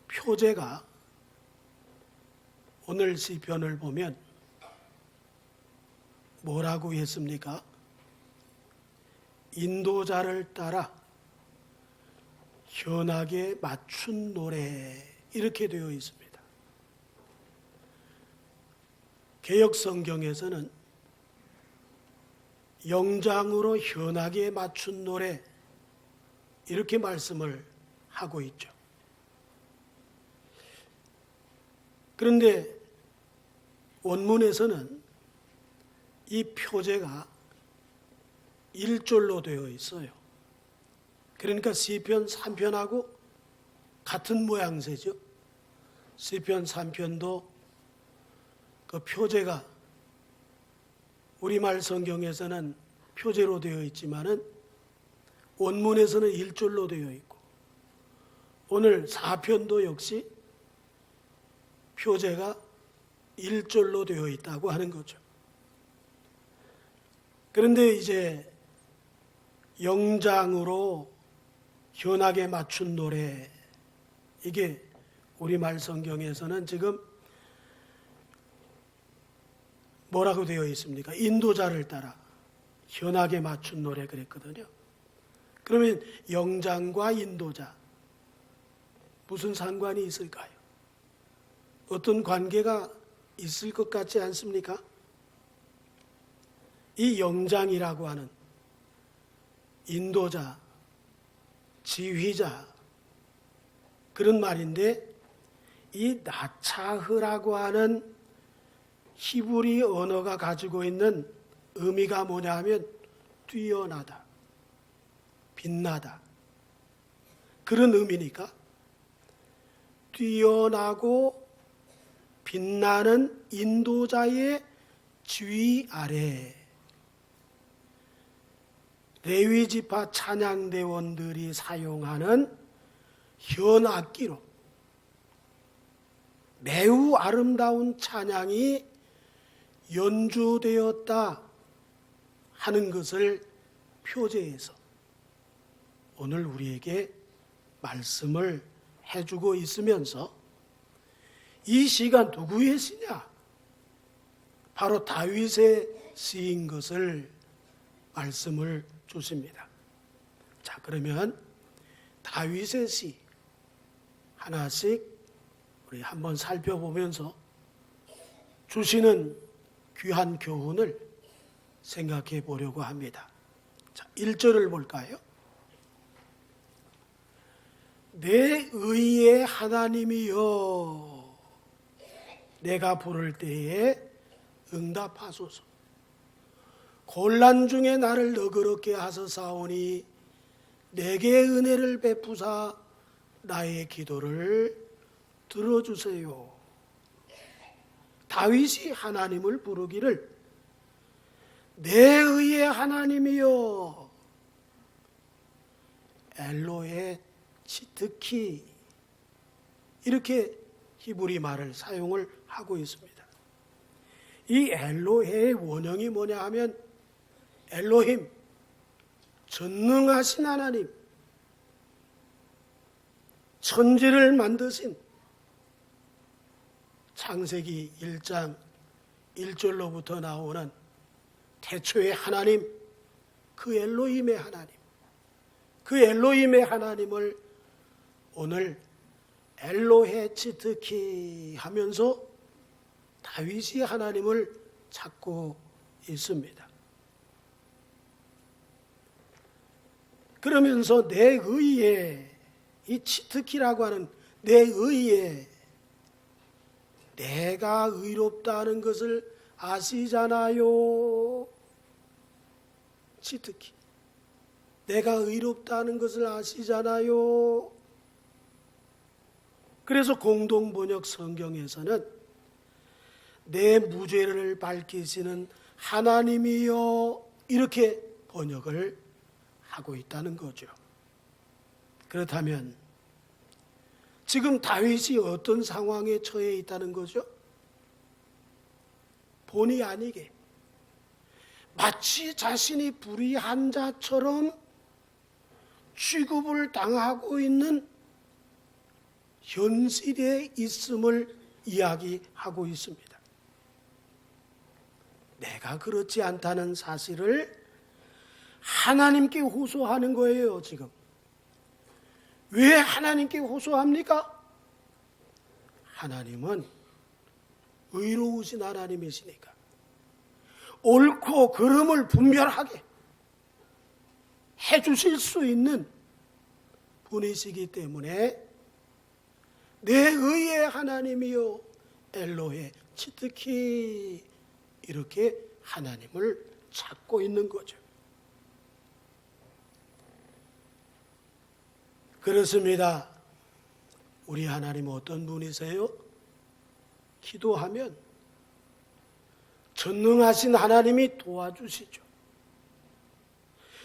표제가 오늘 시편을 보면 뭐라고 했습니까? 인도자를 따라 현악에 맞춘 노래, 이렇게 되어 있습니다. 개역 성경에서는 영장으로 현악에 맞춘 노래, 이렇게 말씀을 하고 있죠. 그런데 원문에서는 이 표제가 1절로 되어 있어요. 그러니까 시편 3편하고 같은 모양새죠. 시편 3편도 그 표제가 우리말 성경에서는 표제로 되어 있지만은 원문에서는 1절로 되어 있고, 오늘 4편도 역시 표제가 1절로 되어 있다고 하는 거죠. 그런데 이제 영장으로 현악에 맞춘 노래, 이게 우리말 성경에서는 지금 뭐라고 되어 있습니까? 인도자를 따라 현악에 맞춘 노래 그랬거든요. 그러면 영장과 인도자 무슨 상관이 있을까요? 어떤 관계가 있을 것 같지 않습니까? 이 영장이라고 하는 인도자, 지휘자, 그런 말인데, 이 나차흐라고 하는 히브리 언어가 가지고 있는 의미가 뭐냐 하면 뛰어나다, 빛나다, 그런 의미니까 뛰어나고 빛나는 인도자의 지휘 아래 레위지파 찬양대원들이 사용하는 현악기로 매우 아름다운 찬양이 연주되었다 하는 것을 표제해서 오늘 우리에게 말씀을 해주고 있으면서, 이 시가 누구의 시냐? 바로 다윗의 시인 것을 말씀을 주십니다. 자, 그러면 다윗의 시 하나씩 우리 한번 살펴보면서 주시는 귀한 교훈을 생각해 보려고 합니다. 자, 1절을 볼까요? 내 의의 하나님이여, 내가 부를 때에 응답하소서. 곤란 중에 나를 너그럽게 하소사오니 내게 은혜를 베푸사 나의 기도를 들어주세요. 다윗이 하나님을 부르기를 내 의의 하나님이여, 엘로헤 치트키, 이렇게 히브리 말을 사용을 하고 있습니다. 이 엘로헤의 원형이 뭐냐 하면 엘로힘, 전능하신 하나님, 천지를 만드신, 창세기 1장 1절로부터 나오는 태초의 하나님, 그 엘로힘의 하나님, 그 엘로힘의 하나님을 오늘 엘로헤 치트키 하면서 다윗이 하나님을 찾고 있습니다. 그러면서 내 의에, 이 치트키라고 하는 내 의에, 내가 의롭다는 것을 아시잖아요. 치트키, 내가 의롭다는 것을 아시잖아요. 그래서 공동번역 성경에서는 내 무죄를 밝히시는 하나님이여, 이렇게 번역을 하고 있다는 거죠. 그렇다면 지금 다윗이 어떤 상황에 처해 있다는 거죠? 본의 아니게 마치 자신이 불의한 자처럼 취급을 당하고 있는 현실에 있음을 이야기하고 있습니다. 내가 그렇지 않다는 사실을 하나님께 호소하는 거예요, 지금. 왜 하나님께 호소합니까? 하나님은 의로우신 하나님이시니까 옳고 그름을 분별하게 해주실 수 있는 분이시기 때문에 내 의의 하나님이요 엘로헤 치트키 이렇게 하나님을 찾고 있는 거죠. 그렇습니다. 우리 하나님 어떤 분이세요? 기도하면 전능하신 하나님이 도와주시죠.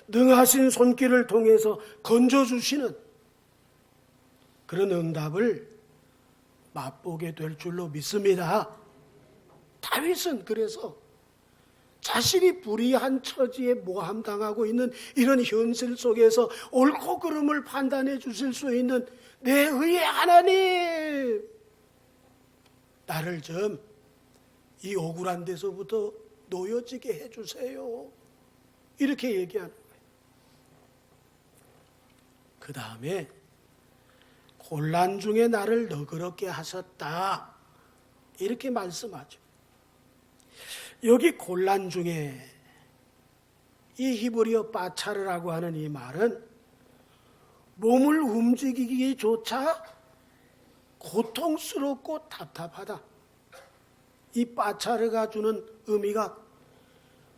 능하신 손길을 통해서 건져주시는 그런 응답을 맛보게 될 줄로 믿습니다. 다윗은 그래서 자신이 불의한 처지에 모함당하고 있는 이런 현실 속에서 옳고 그름을 판단해 주실 수 있는 내 의의 하나님, 나를 좀 이 억울한 데서부터 놓여지게 해주세요. 이렇게 얘기하는 거예요. 그 다음에 곤란 중에 나를 너그럽게 하셨다. 이렇게 말씀하죠. 여기 곤란 중에 이 히브리어 빠차르라고 하는 이 말은 몸을 움직이기조차 고통스럽고 답답하다. 이 빠차르가 주는 의미가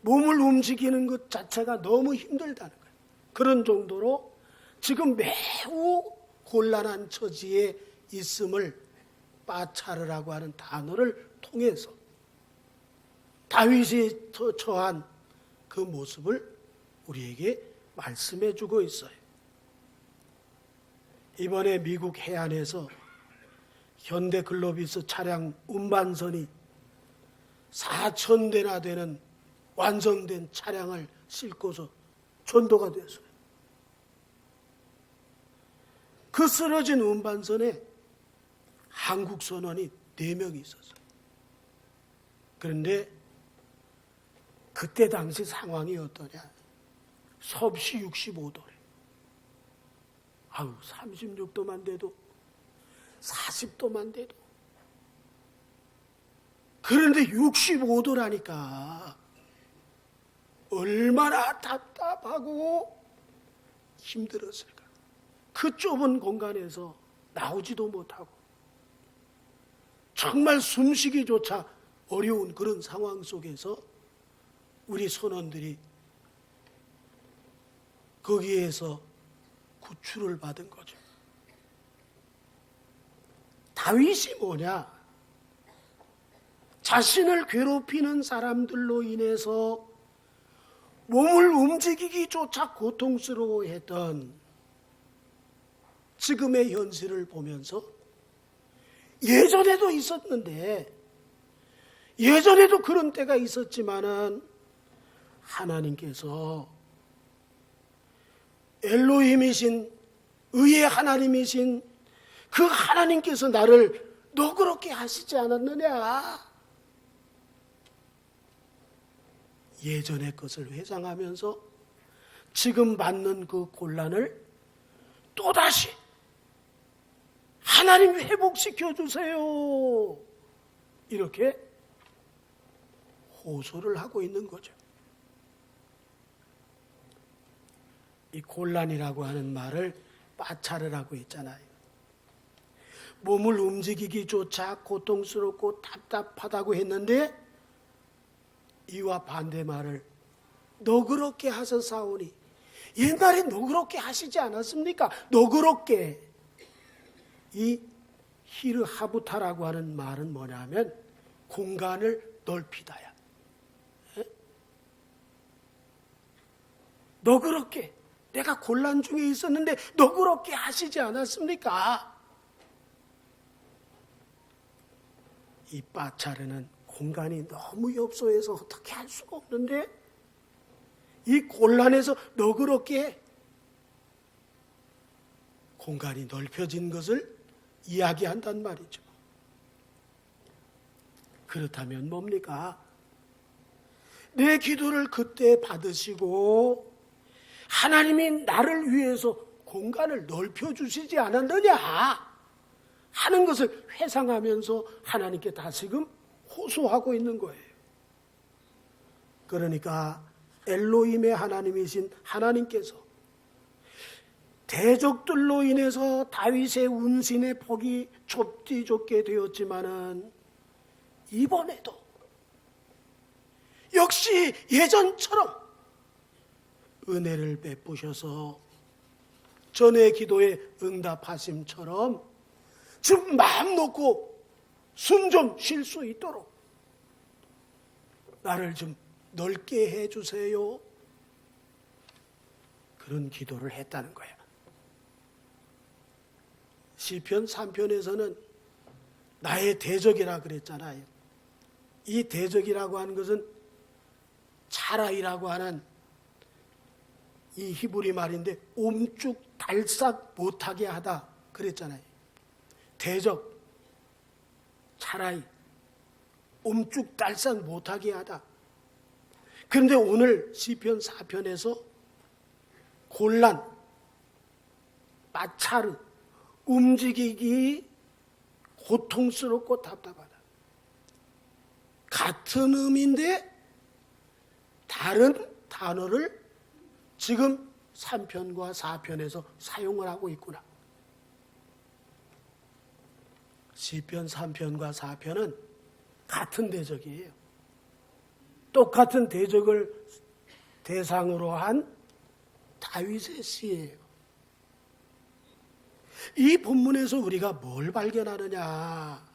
몸을 움직이는 것 자체가 너무 힘들다는 거예요. 그런 정도로 지금 매우 곤란한 처지에 있음을 빠차르라고 하는 단어를 통해서 다윗이 처한 그 모습을 우리에게 말씀해 주고 있어요. 이번에 미국 해안에서 현대글로비스 차량 운반선이 4,000대나 되는 완성된 차량을 싣고서 전도가 됐어요. 그 쓰러진 운반선에 한국 선원이 4명이 있었어요. 그런데 그때 당시 상황이 어떠냐? 섭씨 65도래. 36도만 돼도 40도만 돼도 그런데 65도라니까 얼마나 답답하고 힘들었을까. 그 좁은 공간에서 나오지도 못하고 정말 숨쉬기조차 어려운 그런 상황 속에서 우리 선원들이 거기에서 구출을 받은 거죠. 다윗이 뭐냐? 자신을 괴롭히는 사람들로 인해서 몸을 움직이기조차 고통스러워했던 지금의 현실을 보면서 예전에도 있었는데 예전에도 그런 때가 있었지만은 하나님께서 엘로힘이신 의의 하나님이신 그 하나님께서 나를 너그럽게 하시지 않았느냐. 예전의 것을 회상하면서 지금 받는 그 곤란을 또다시 하나님 회복시켜 주세요. 이렇게 호소를 하고 있는 거죠. 이 곤란이라고 하는 말을 빠차르라고 했잖아요. 몸을 움직이기조차 고통스럽고 답답하다고 했는데 이와 반대 말을 너그럽게 하셨사오니 옛날에 너그럽게 하시지 않았습니까? 너그럽게. 이 히르 하부타라고 하는 말은 뭐냐면 공간을 넓히다야. 너그럽게 내가 곤란 중에 있었는데 너그럽게 하시지 않았습니까? 이 빠차르는 공간이 너무 협소해서 어떻게 할 수가 없는데 이 곤란해서 너그럽게 공간이 넓혀진 것을 이야기한단 말이죠. 그렇다면 뭡니까? 내 기도를 그때 받으시고 하나님이 나를 위해서 공간을 넓혀주시지 않았느냐 하는 것을 회상하면서 하나님께 다시금 호소하고 있는 거예요. 그러니까 엘로힘의 하나님이신 하나님께서 대적들로 인해서 다윗의 운신의 폭이 좁디 좁게 되었지만은 이번에도 역시 예전처럼 은혜를 베푸셔서 전의 기도에 응답하심처럼 지금 마음 놓고 숨 좀 쉴 수 있도록 나를 좀 넓게 해주세요. 그런 기도를 했다는 거야. 시편 3편에서는 나의 대적이라 그랬잖아요. 이 대적이라고 하는 것은 차라이라고 하는 이 히브리 말인데 옴쭉달싹 못하게 하다 그랬잖아요. 대적, 차라이, 옴쭉달싹 못하게 하다. 그런데 오늘 시편 4편에서 곤란, 마찰, 움직이기 고통스럽고 답답하다. 같은 의미인데 다른 단어를 지금 3편과 4편에서 사용을 하고 있구나. 시편 3편과 4편은 같은 대적이에요. 똑같은 대적을 대상으로 한 다윗의 시예요. 이 본문에서 우리가 뭘 발견하느냐?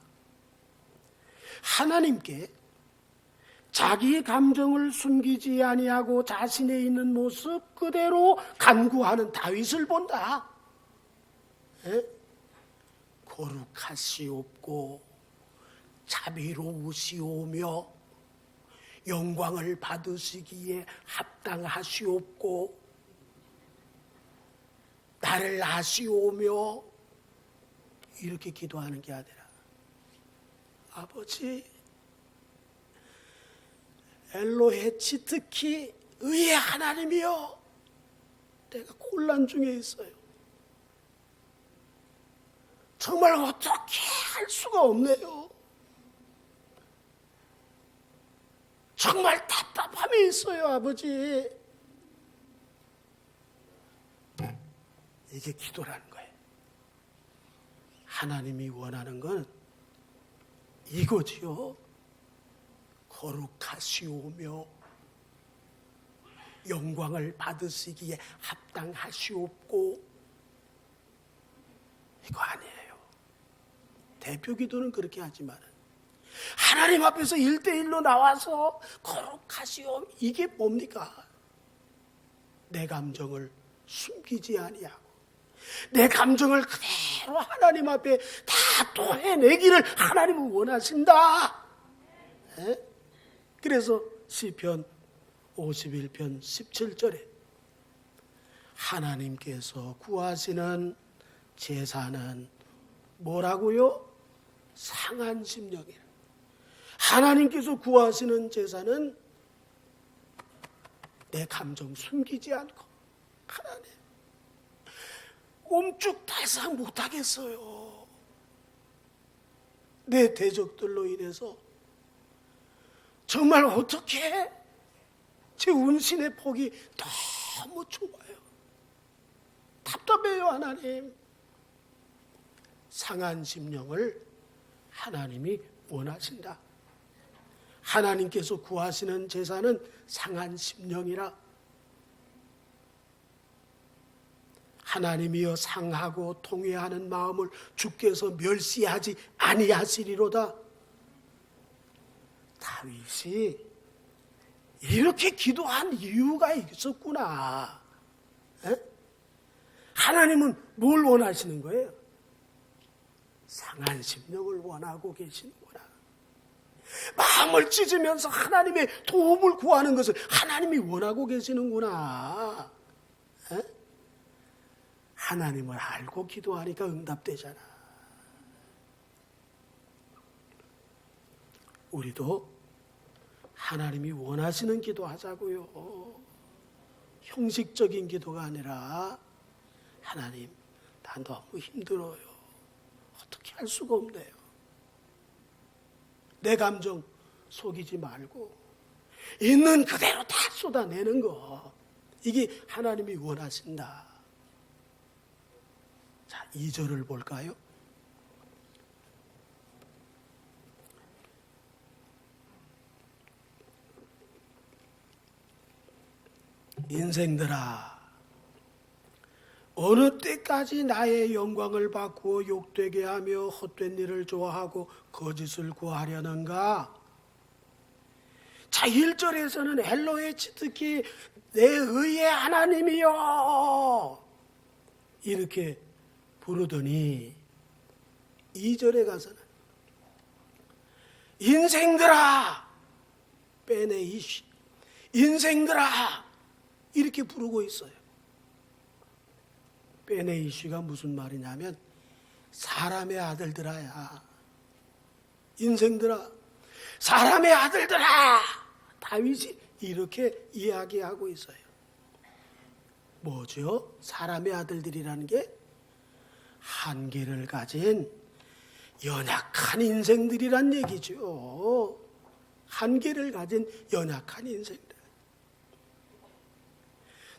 하나님께 자기 감정을 숨기지 아니하고 자신의 있는 모습 그대로 간구하는 다윗을 본다. 거룩하시옵고 자비로우시오며 영광을 받으시기에 합당하시옵고 나를 아시오며 이렇게 기도하는 게 아니라 아버지 엘로헤 치트키 의의 하나님이여 내가 곤란 중에 있어요. 정말 어떻게 할 수가 없네요. 정말 답답함이 있어요, 아버지. 이게 기도라는 거예요. 하나님이 원하는 건 이거지요. 거룩하시오며 영광을 받으시기에 합당하시옵고 이거 아니에요. 대표 기도는 그렇게 하지만 하나님 앞에서 1대1로 나와서 거룩하시오 이게 뭡니까? 내 감정을 숨기지 아니하고 내 감정을 그대로 하나님 앞에 다 토해내기를 하나님은 원하신다. 그래서 시편 51편 17절에 하나님께서 구하시는 제사는 뭐라고요? 상한 심령이라. 하나님께서 구하시는 제사는 내 감정 숨기지 않고 하나님 옴쭉달싹 못하겠어요. 내 대적들로 인해서 정말 어떻게 제 운신의 폭이 너무 좁아요. 답답해요. 하나님. 상한 심령을 하나님이 원하신다. 하나님께서 구하시는 제사는 상한 심령이라. 하나님이여 상하고 통회하는 마음을 주께서 멸시하지 아니하시리로다. 다윗이 이렇게 기도한 이유가 있었구나. 하나님은 뭘 원하시는 거예요? 상한 심령을 원하고 계시는구나. 마음을 찢으면서 하나님의 도움을 구하는 것을 하나님이 원하고 계시는구나. 하나님을 알고 기도하니까 응답되잖아. 우리도 하나님이 원하시는 기도하자고요. 형식적인 기도가 아니라 하나님, 나 너무 힘들어요. 어떻게 할 수가 없네요. 내 감정 속이지 말고 있는 그대로 다 쏟아내는 거. 이게 하나님이 원하신다. 자, 2절을 볼까요? 인생들아, 어느 때까지 나의 영광을 바꾸어 욕되게 하며 헛된 일을 좋아하고 거짓을 구하려는가? 자, 1절에서는 엘로헤 츠드키 내 의의 하나님이여 이렇게 부르더니 2절에 가서는 인생들아 빼내이시 인생들아 이렇게 부르고 있어요. 빼내이시가 무슨 말이냐면 사람의 아들들아야, 인생들아, 사람의 아들들아, 다윗이 이렇게 이야기하고 있어요. 뭐죠? 사람의 아들들이라는 게 한계를 가진 연약한 인생들이란 얘기죠. 한계를 가진 연약한 인생들.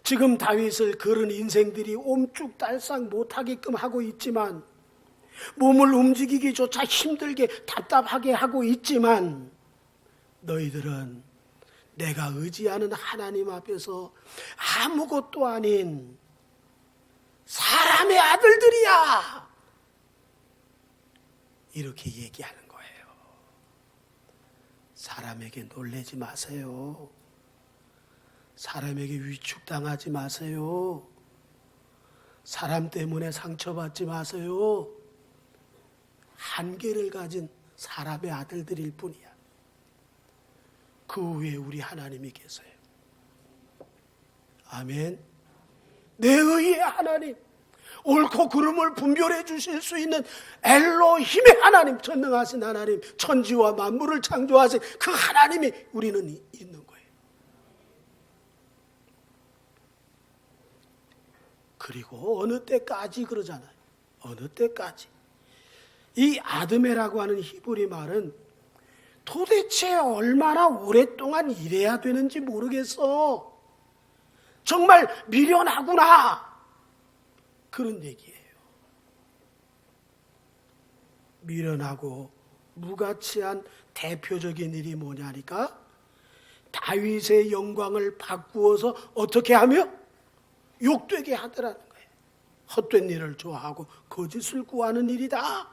지금 다윗을 그런 인생들이 옴쭉달싹 못하게끔 하고 있지만, 몸을 움직이기조차 힘들게 답답하게 하고 있지만, 너희들은 내가 의지하는 하나님 앞에서 아무것도 아닌 사람의 아들들이야. 이렇게 얘기하는 거예요. 사람에게 놀래지 마세요. 사람에게 위축당하지 마세요. 사람 때문에 상처받지 마세요. 한계를 가진 사람의 아들들일 뿐이야. 그 위에 우리 하나님이 계세요. 아멘. 내 의의 하나님, 옳고 그름을 분별해 주실 수 있는 엘로힘의 하나님, 전능하신 하나님, 천지와 만물을 창조하신 그 하나님이 우리는 있는 거예요. 그리고 어느 때까지 그러잖아요. 어느 때까지. 이 아드메라고 하는 히브리 말은 도대체 얼마나 오랫동안 일해야 되는지 모르겠어. 정말 미련하구나. 그런 얘기예요. 미련하고 무가치한 대표적인 일이 뭐냐니까? 다윗의 영광을 바꾸어서 어떻게 하며? 욕되게 하더라는 거예요. 헛된 일을 좋아하고 거짓을 구하는 일이다.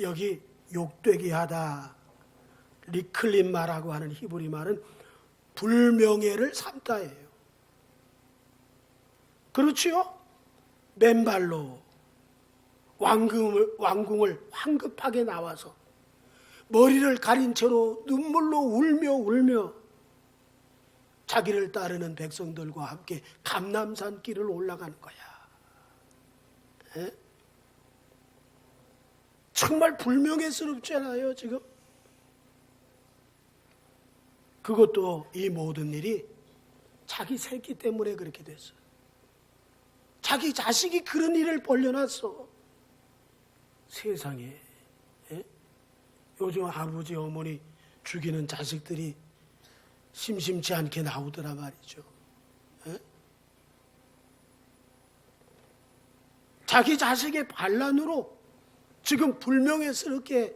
여기 욕되게 하다, 리클림마라고 하는 히브리 말은 불명예를 삼다예요. 그렇지요? 맨발로 왕궁을 황급하게 나와서 머리를 가린 채로 눈물로 울며 자기를 따르는 백성들과 함께 감람산 길을 올라가는 거야. 에? 정말 불명예스럽잖아요, 지금. 그것도 이 모든 일이 자기 새끼 때문에 그렇게 됐어. 자기 자식이 그런 일을 벌려놨어. 세상에. 에? 요즘 아버지 어머니 죽이는 자식들이 심심치 않게 나오더라 말이죠. 에? 자기 자식의 반란으로 지금 불명예스럽게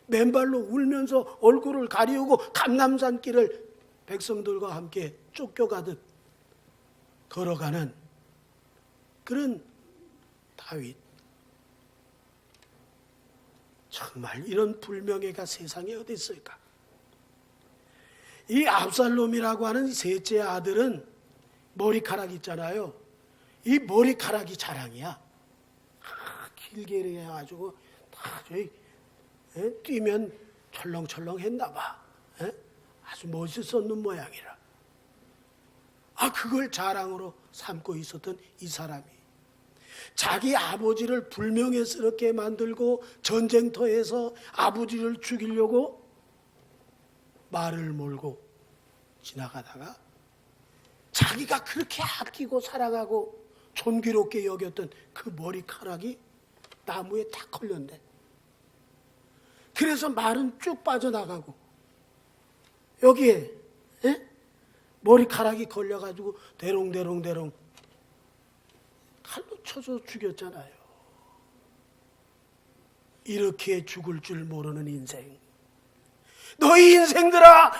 맨발로 울면서 얼굴을 가리우고 감람산 길을 백성들과 함께 쫓겨가듯 걸어가는 그런 다윗. 정말 이런 불명예가 세상에 어디 있을까? 이 압살롬이라고 하는 셋째 아들은 머리카락 있잖아요. 이 머리카락이 자랑이야. 길게 이렇게 해가지고 다 저기 뛰면 철렁철렁 했나 봐. 아주 멋있었는 모양이라. 그걸 자랑으로 삼고 있었던 이 사람이 자기 아버지를 불명예스럽게 만들고 전쟁터에서 아버지를 죽이려고 말을 몰고 지나가다가 자기가 그렇게 아끼고 사랑하고 존귀롭게 여겼던 그 머리카락이 나무에 탁 걸렸네. 그래서 말은 쭉 빠져나가고 여기에 머리카락이 걸려가지고 대롱대롱 칼로 쳐서 죽였잖아요. 이렇게 죽을 줄 모르는 인생. 너희 인생들아,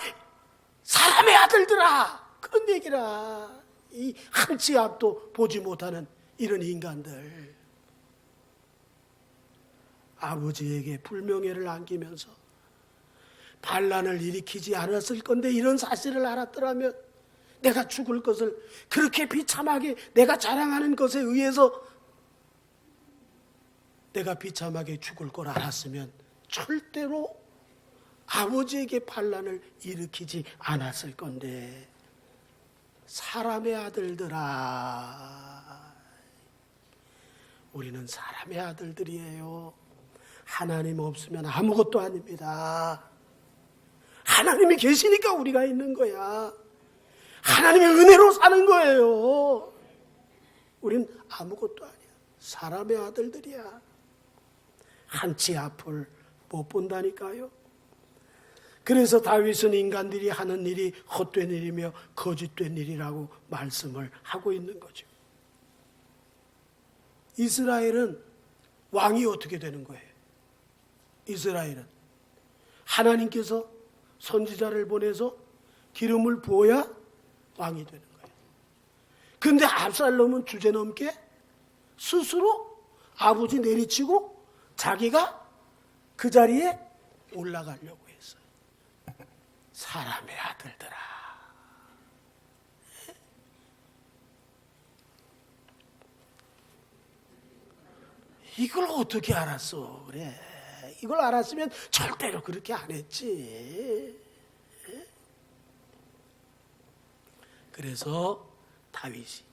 사람의 아들들아, 그런 얘기라. 이 한치 앞도 보지 못하는 이런 인간들. 아버지에게 불명예를 안기면서 반란을 일으키지 않았을 건데 이런 사실을 알았더라면 내가 죽을 것을 그렇게 비참하게 내가 자랑하는 것에 의해서 내가 비참하게 죽을 걸 알았으면 절대로 아버지에게 반란을 일으키지 않았을 건데 사람의 아들들아, 우리는 사람의 아들들이에요. 하나님 없으면 아무것도 아닙니다. 하나님이 계시니까 우리가 있는 거야. 하나님의 은혜로 사는 거예요. 우린 아무것도 아니야. 사람의 아들들이야. 한치 앞을 못 본다니까요. 그래서 다윗은 인간들이 하는 일이 헛된 일이며 거짓된 일이라고 말씀을 하고 있는 거죠. 이스라엘은 왕이 어떻게 되는 거예요? 이스라엘은 하나님께서 선지자를 보내서 기름을 부어야 왕이 되는 거예요. 그런데 압살롬은 주제넘게 스스로 아버지 내리치고 자기가 그 자리에 올라가려고 했어요. 사람의 아들들아. 이걸 어떻게 알았어? 그래. 이걸 알았으면 절대로 그렇게 안 했지. 그래서 다윗이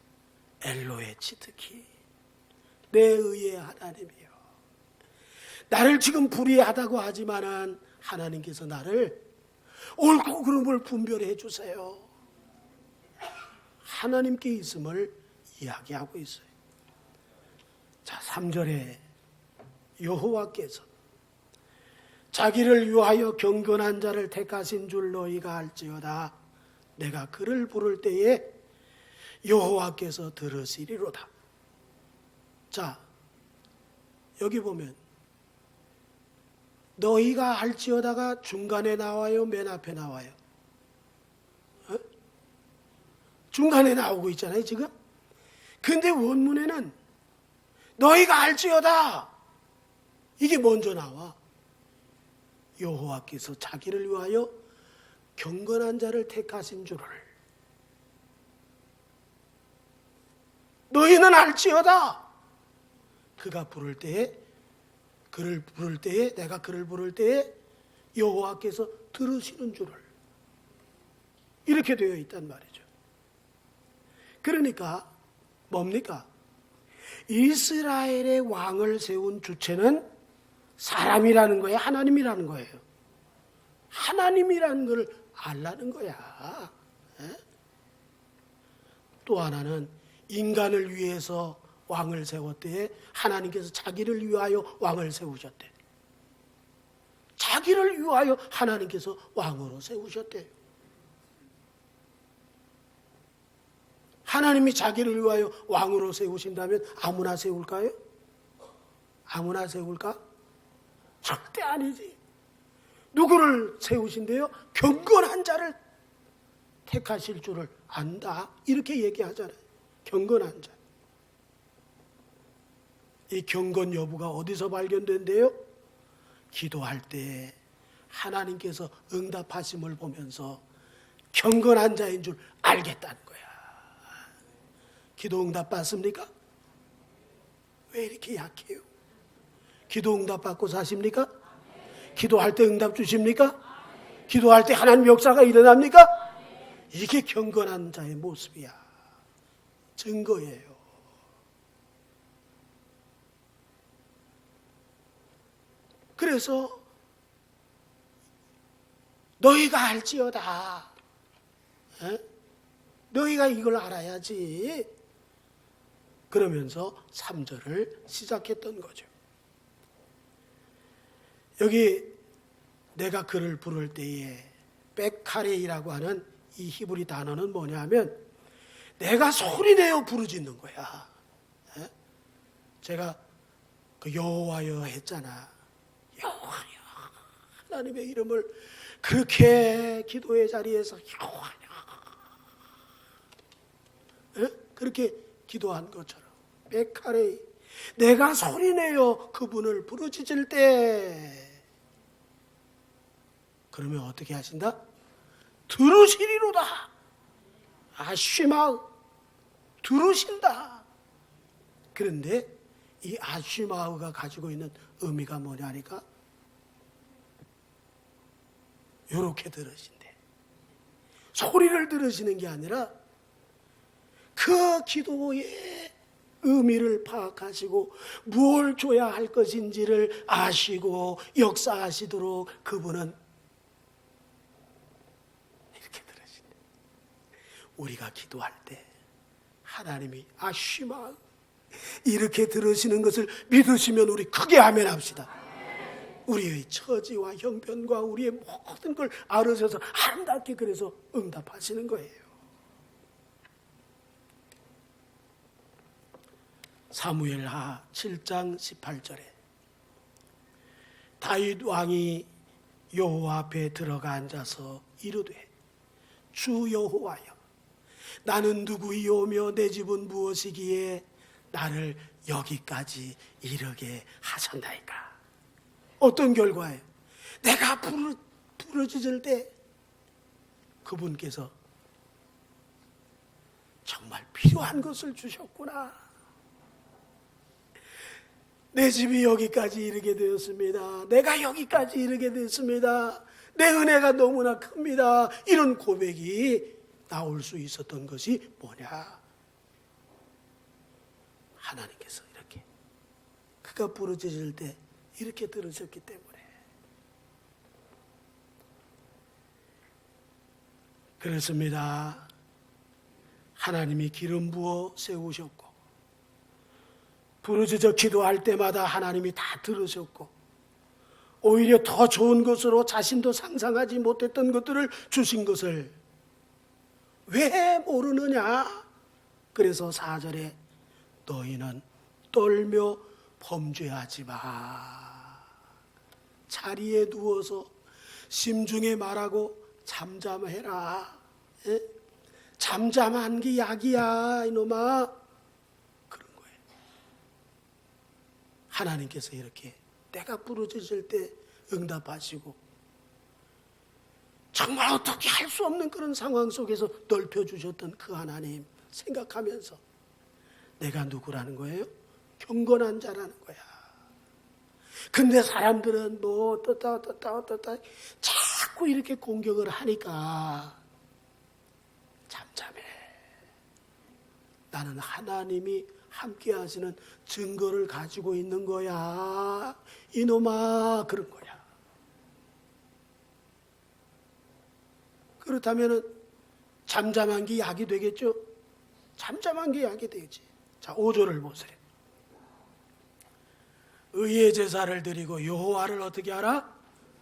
엘로에 치트키, 내 의의 하나님이요, 나를 지금 불의하다고 하지만은 하나님께서 나를 옳고 그름을 분별해 주세요. 하나님께 있음을 이야기하고 있어요. 자, 3절에 여호와께서 자기를 위하여 경건한 자를 택하신 줄 너희가 알지어다. 내가 그를 부를 때에 여호와께서 들으시리로다. 자, 여기 보면 너희가 알지어다가 중간에 나와요, 맨 앞에 나와요? 중간에 나오고 있잖아요, 지금. 근데 원문에는 너희가 알지어다, 이게 먼저 나와. 여호와께서 자기를 위하여 경건한 자를 택하신 줄을 너희는 알지어다. 그가 부를 때에, 그를 부를 때에, 내가 그를 부를 때에 여호와께서 들으시는 줄을, 이렇게 되어 있단 말이죠. 그러니까 뭡니까? 이스라엘의 왕을 세운 주체는 사람이라는 거예요, 하나님이라는 거예요? 하나님이라는 걸 알라는 거야. 또 하나는 인간을 위해서 왕을 세웠대. 하나님께서 자기를 위하여 왕을 세우셨대. 자기를 위하여 하나님께서 왕으로 세우셨대요. 하나님이 자기를 위하여 왕으로 세우신다면 아무나 세울까요? 아무나 세울까? 절대 아니지. 누구를 세우신대요? 경건한 자를 택하실 줄을 안다, 이렇게 얘기하잖아요. 경건한 자. 이 경건 여부가 어디서 발견된대요? 기도할 때 하나님께서 응답하심을 보면서 경건한 자인 줄 알겠다는 거야. 기도 응답 받습니까? 왜 이렇게 약해요? 기도 응답 받고 사십니까? 기도할 때 응답 주십니까? 기도할 때 하나님 역사가 일어납니까? 이게 경건한 자의 모습이야. 증거예요. 그래서 너희가 알지어다. 너희가 이걸 알아야지. 그러면서 3절을 시작했던 거죠. 여기 내가 그를 부를 때에 빽카레이라고 하는 이 히브리 단어는 뭐냐면 내가 소리내어 부르짖는 거야. 제가 그 여호와여 했잖아. 여호와여, 하나님의 이름을 그렇게 기도의 자리에서 여호와여, 그렇게 기도한 것처럼 빽카레이, 내가 소리내어 그분을 부르짖을 때 그러면 어떻게 하신다? 들으시리로다. 아쉬마우, 들으신다. 그런데 이 아쉬마우가 가지고 있는 의미가 뭐냐니까 이렇게 들으신대. 소리를 들으시는 게 아니라 그 기도의 의미를 파악하시고 무엇을 줘야 할 것인지를 아시고 역사하시도록 그분은 이렇게 들으신대. 우리가 기도할 때 하나님이 아쉬마 이렇게 들으시는 것을 믿으시면 우리 크게 아멘 합시다. 우리의 처지와 형편과 우리의 모든 걸 알으셔서 아름답게 그래서 응답하시는 거예요. 사무엘하 7장 18절에 다윗 왕이 여호와 앞에 들어가 앉아서 이르되 주 여호와여, 나는 누구이오며 내 집은 무엇이기에 나를 여기까지 이르게 하셨나이까. 어떤 결과예요? 내가 부르짖을 때 그분께서 정말 필요한 것을 주셨구나. 내 집이 여기까지 이르게 되었습니다. 내가 여기까지 이르게 됐습니다. 내 은혜가 너무나 큽니다. 이런 고백이 나올 수 있었던 것이 뭐냐? 하나님께서 이렇게 그가 부르짖을 때 이렇게 들으셨기 때문에. 그렇습니다. 하나님이 기름 부어 세우셨고 부르짖어 기도할 때마다 하나님이 다 들으셨고 오히려 더 좋은 것으로 자신도 상상하지 못했던 것들을 주신 것을 왜 모르느냐? 그래서 4절에 너희는 떨며 범죄하지 마. 자리에 누워서 심중에 말하고 잠잠해라. 잠잠한 게 약이야, 이놈아. 그런 거예요. 하나님께서 이렇게 내가 부르짖을 때 응답하시고 정말 어떻게 할 수 없는 그런 상황 속에서 넓혀주셨던 그 하나님 생각하면서 내가 누구라는 거예요? 경건한 자라는 거야. 근데 사람들은 뭐 어떻다 자꾸 이렇게 공격을 하니까 잠잠해. 나는 하나님이 함께 하시는 증거를 가지고 있는 거야. 이놈아, 그런 거야. 그렇다면 잠잠한 게 약이 되겠죠? 잠잠한 게 약이 되지. 자, 5절을 보세요. 의의 제사를 드리고 여호와를 어떻게 하라?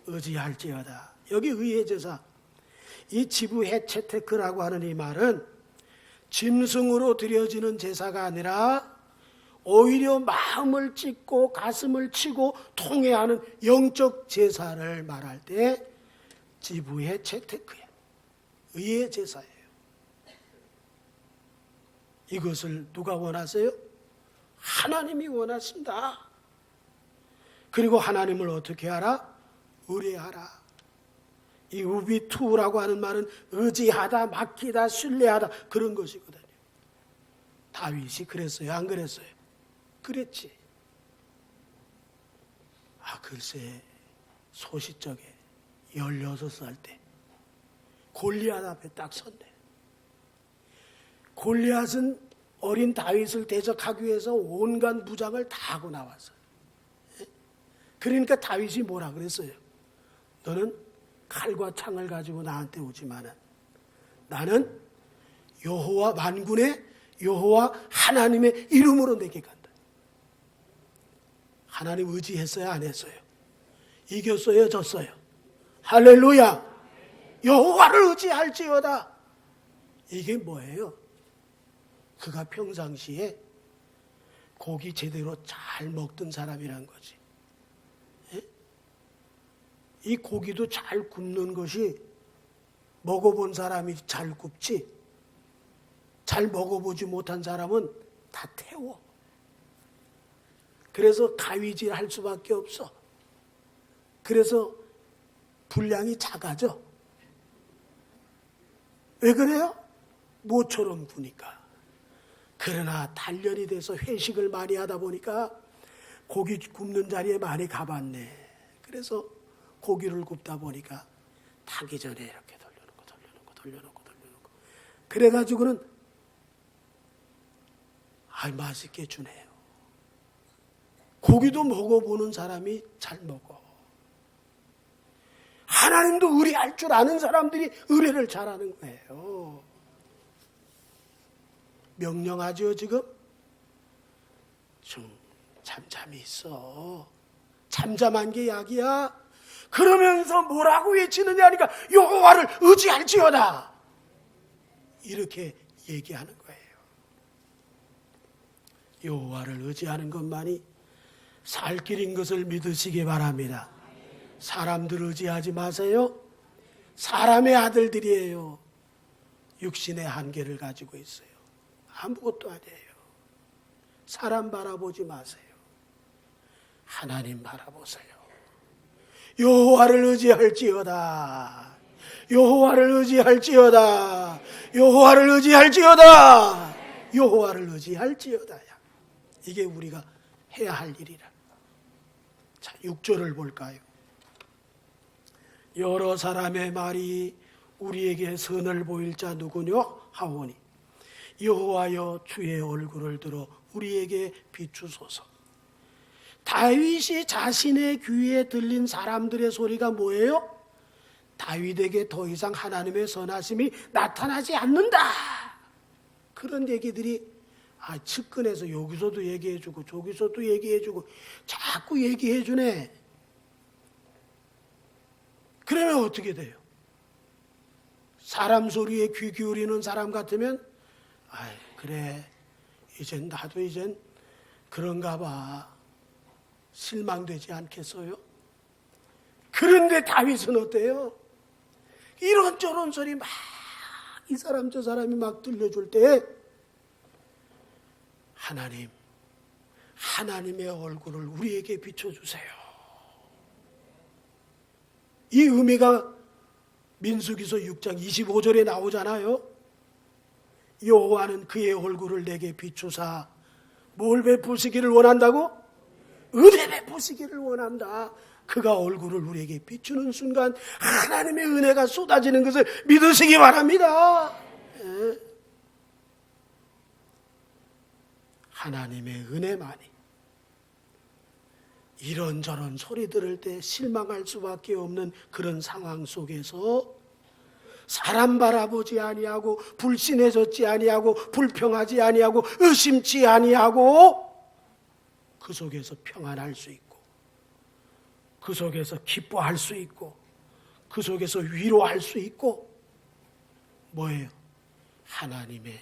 의지할지어다. 여기 의의 제사, 이 지부 헤체테크라고 하는 이 말은 짐승으로 드려지는 제사가 아니라 오히려 마음을 찢고 가슴을 치고 통회하는 영적 제사를 말할 때 지부 헤체테크예요. 의의 제사예요. 이것을 누가 원하세요? 하나님이 원하신다. 그리고 하나님을 어떻게 하라? 의뢰하라. 이 우비투라고 하는 말은 의지하다, 맡기다, 신뢰하다 그런 것이거든요. 다윗이 그랬어요? 안 그랬어요? 그랬지. 글쎄 소시적에 16살 때 골리앗 앞에 딱 섰네. 골리앗은 어린 다윗을 대적하기 위해서 온갖 무장을 다 하고 나왔어요. 그러니까 다윗이 뭐라 그랬어요? 너는 칼과 창을 가지고 나한테 오지만은 나는 여호와 만군의 여호와 하나님의 이름으로 내게 간다. 하나님 의지했어요, 안 했어요? 이겼어요, 졌어요? 할렐루야. 여호와를 의지할지어다. 이게 뭐예요? 그가 평상시에 고기 제대로 잘 먹던 사람이란 거지. 예? 이 고기도 잘 굽는 것이 먹어본 사람이 잘 굽지, 잘 먹어보지 못한 사람은 다 태워. 그래서 가위질 할 수밖에 없어. 그래서 분량이 작아져. 왜 그래요? 모처럼 구니까. 그러나 단련이 돼서 회식을 많이 하다 보니까 고기 굽는 자리에 많이 가봤네. 그래서 고기를 굽다 보니까 타기 전에 이렇게 돌려놓고 그래가지고는 맛있게 주네요. 고기도 먹어보는 사람이 잘 먹어. 하나님도 의뢰할 줄 아는 사람들이 의뢰를 잘하는 거예요. 명령하죠, 지금? 좀 잠잠히 있어. 잠잠한 게 약이야. 그러면서 뭐라고 외치느냐 하니까 여호와를 의지할지어다. 이렇게 얘기하는 거예요. 여호와를 의지하는 것만이 살 길인 것을 믿으시기 바랍니다. 사람들 의지하지 마세요. 사람의 아들들이에요. 육신의 한계를 가지고 있어요. 아무것도 아니에요. 사람 바라보지 마세요. 하나님 바라보세요. 여호와를 의지할지어다. 여호와를 의지할지어다. 여호와를 의지할지어다. 여호와를 의지할지어다. 이게 우리가 해야 할 일이라. 자, 6절을 볼까요? 여러 사람의 말이 우리에게 선을 보일 자 누구뇨? 하오니 여호와여 주의 얼굴을 들어 우리에게 비추소서. 다윗이 자신의 귀에 들린 사람들의 소리가 뭐예요? 다윗에게 더 이상 하나님의 선하심이 나타나지 않는다. 그런 얘기들이 측근에서 여기서도 얘기해주고 저기서도 얘기해주고 자꾸 얘기해주네. 그러면 어떻게 돼요? 사람 소리에 귀 기울이는 사람 같으면 그래 나도 이젠 그런가 봐. 실망되지 않겠어요? 그런데 다윗은 어때요? 이런저런 소리 막 이 사람 저 사람이 막 들려줄 때 하나님의 얼굴을 우리에게 비춰주세요. 이 의미가 민수기서 6장 25절에 나오잖아요. 여호와는 그의 얼굴을 내게 비추사 뭘 베푸시기를 원한다고? 은혜 베푸시기를 원한다. 그가 얼굴을 우리에게 비추는 순간 하나님의 은혜가 쏟아지는 것을 믿으시기 바랍니다. 하나님의 은혜만이 이런저런 소리 들을 때 실망할 수밖에 없는 그런 상황 속에서 사람 바라보지 아니하고 불신해졌지 아니하고 불평하지 아니하고 의심치 아니하고 그 속에서 평안할 수 있고 그 속에서 기뻐할 수 있고 그 속에서 위로할 수 있고 뭐예요? 하나님의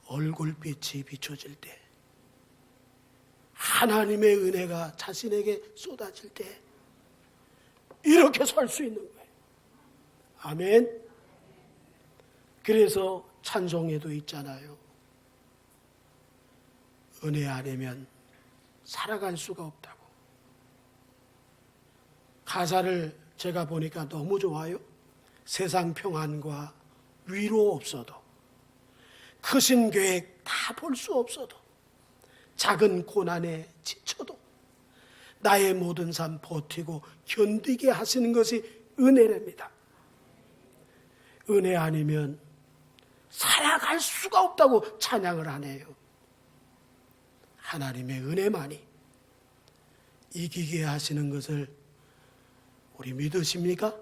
얼굴빛이 비춰질 때 하나님의 은혜가 자신에게 쏟아질 때 이렇게 살 수 있는 거예요. 아멘. 그래서 찬송에도 있잖아요. 은혜 아니면 살아갈 수가 없다고. 가사를 제가 보니까 너무 좋아요. 세상 평안과 위로 없어도 크신 계획 다 볼 수 없어도 작은 고난에 지쳐도 나의 모든 삶 버티고 견디게 하시는 것이 은혜랍니다. 은혜 아니면 살아갈 수가 없다고 찬양을 하네요. 하나님의 은혜만이 이기게 하시는 것을 우리 믿으십니까?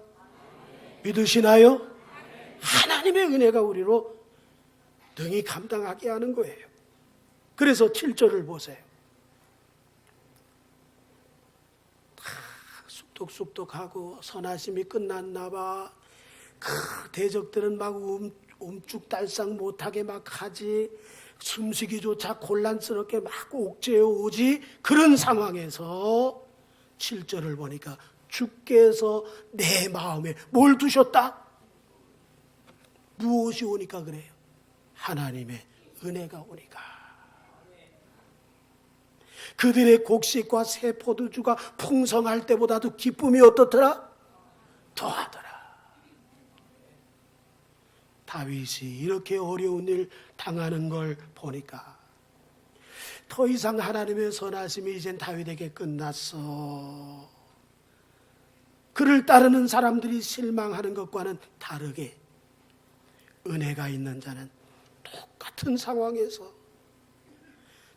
믿으시나요? 하나님의 은혜가 우리로 능히 감당하게 하는 거예요. 그래서 7절을 보세요. 쑥덕쑥덕하고 선하심이 끝났나 봐. 대적들은 막 움쭉달싹 못하게 막 하지, 숨쉬기조차 곤란스럽게 막 옥죄어 오지. 그런 상황에서 7절을 보니까 주께서 내 마음에 뭘 두셨다? 무엇이 오니까 그래요? 하나님의 은혜가 오니까. 그들의 곡식과 새 포도주가 풍성할 때보다도 기쁨이 어떻더라? 더하더라. 다윗이 이렇게 어려운 일 당하는 걸 보니까 더 이상 하나님의 선하심이 이젠 다윗에게 끝났어. 그를 따르는 사람들이 실망하는 것과는 다르게 은혜가 있는 자는 똑같은 상황에서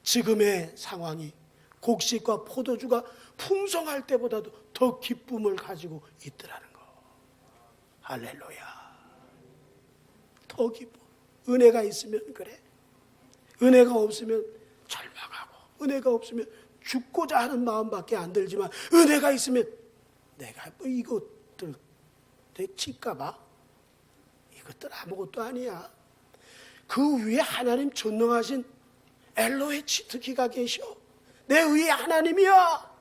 지금의 상황이 곡식과 포도주가 풍성할 때보다도 더 기쁨을 가지고 있더라는 거. 할렐루야. 더 기뻐. 은혜가 있으면 그래. 은혜가 없으면 절망하고, 은혜가 없으면 죽고자 하는 마음밖에 안 들지만, 은혜가 있으면 내가 뭐 이것들 내칠까봐, 이것들 아무것도 아니야. 그 위에 하나님 전능하신 엘로헤 치트키가 계셔. 내 위에 하나님이야.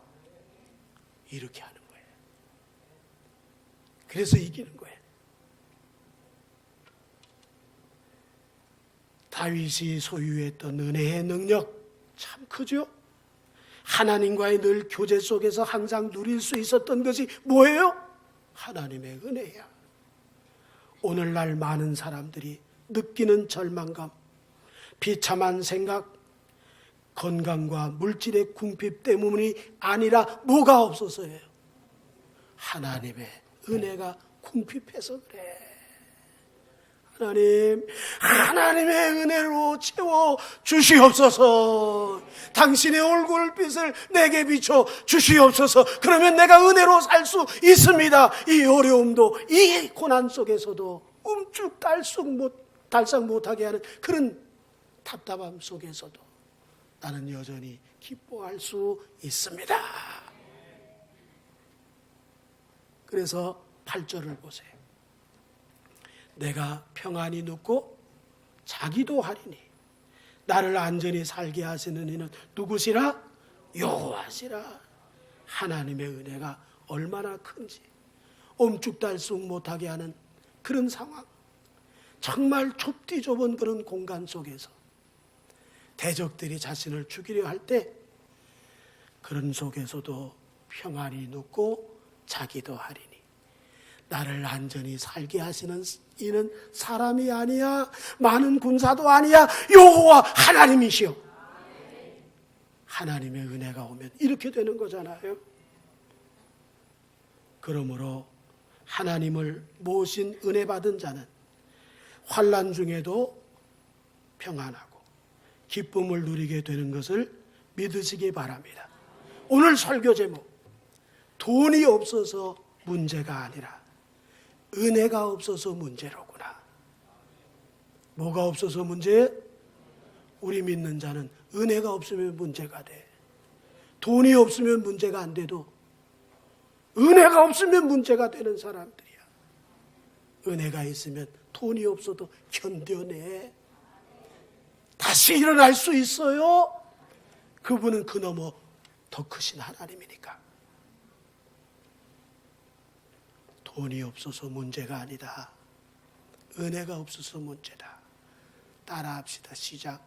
이렇게 하는 거예요. 그래서 이기는 거예요. 다윗이 소유했던 은혜의 능력 참 크죠? 하나님과의 늘 교제 속에서 항상 누릴 수 있었던 것이 뭐예요? 하나님의 은혜야. 오늘날 많은 사람들이 느끼는 절망감, 비참한 생각, 건강과 물질의 궁핍 때문이 아니라 뭐가 없어서예요? 하나님의 은혜가 궁핍해서 그래. 하나님, 하나님의 은혜로 채워 주시옵소서. 당신의 얼굴빛을 내게 비춰 주시옵소서. 그러면 내가 은혜로 살 수 있습니다. 이 어려움도, 이 고난 속에서도 달싹 못하게 하는 그런 답답함 속에서도 나는 여전히 기뻐할 수 있습니다. 그래서 8절을 보세요. 내가 평안히 눕고 자기도 하리니 나를 안전히 살게 하시는 이는 누구시라? 여호와시라. 하나님의 은혜가 얼마나 큰지, 엄죽달쑥 못하게 하는 그런 상황, 정말 좁디 좁은 그런 공간 속에서 대적들이 자신을 죽이려 할 때 그런 속에서도 평안히 눕고 자기도 하리니 나를 안전히 살게 하시는 이는 사람이 아니야, 많은 군사도 아니야, 여호와 하나님이시여. 하나님의 은혜가 오면 이렇게 되는 거잖아요. 그러므로 하나님을 모신 은혜 받은 자는 환난 중에도 평안하고 기쁨을 누리게 되는 것을 믿으시기 바랍니다. 오늘 설교 제목, 돈이 없어서 문제가 아니라 은혜가 없어서 문제로구나. 뭐가 없어서 문제해? 우리 믿는 자는 은혜가 없으면 문제가 돼. 돈이 없으면 문제가 안 돼도 은혜가 없으면 문제가 되는 사람들이야. 은혜가 있으면 돈이 없어도 견뎌내. 다시 일어날 수 있어요. 그분은 그 너머 더 크신 하나님이니까. 돈이 없어서 문제가 아니다. 은혜가 없어서 문제다. 따라합시다. 시작.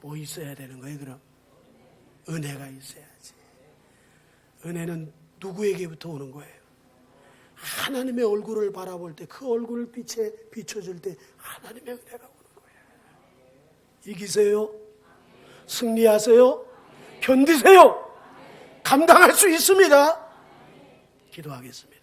뭐 있어야 되는 거예요, 그럼? 은혜가 있어야지. 은혜는 누구에게부터 오는 거예요? 하나님의 얼굴을 바라볼 때, 그 얼굴을 빛에 비춰줄 때 하나님의 은혜가 오는 거예요. 이기세요. 승리하세요. 견디세요. 감당할 수 있습니다. 기도하겠습니다.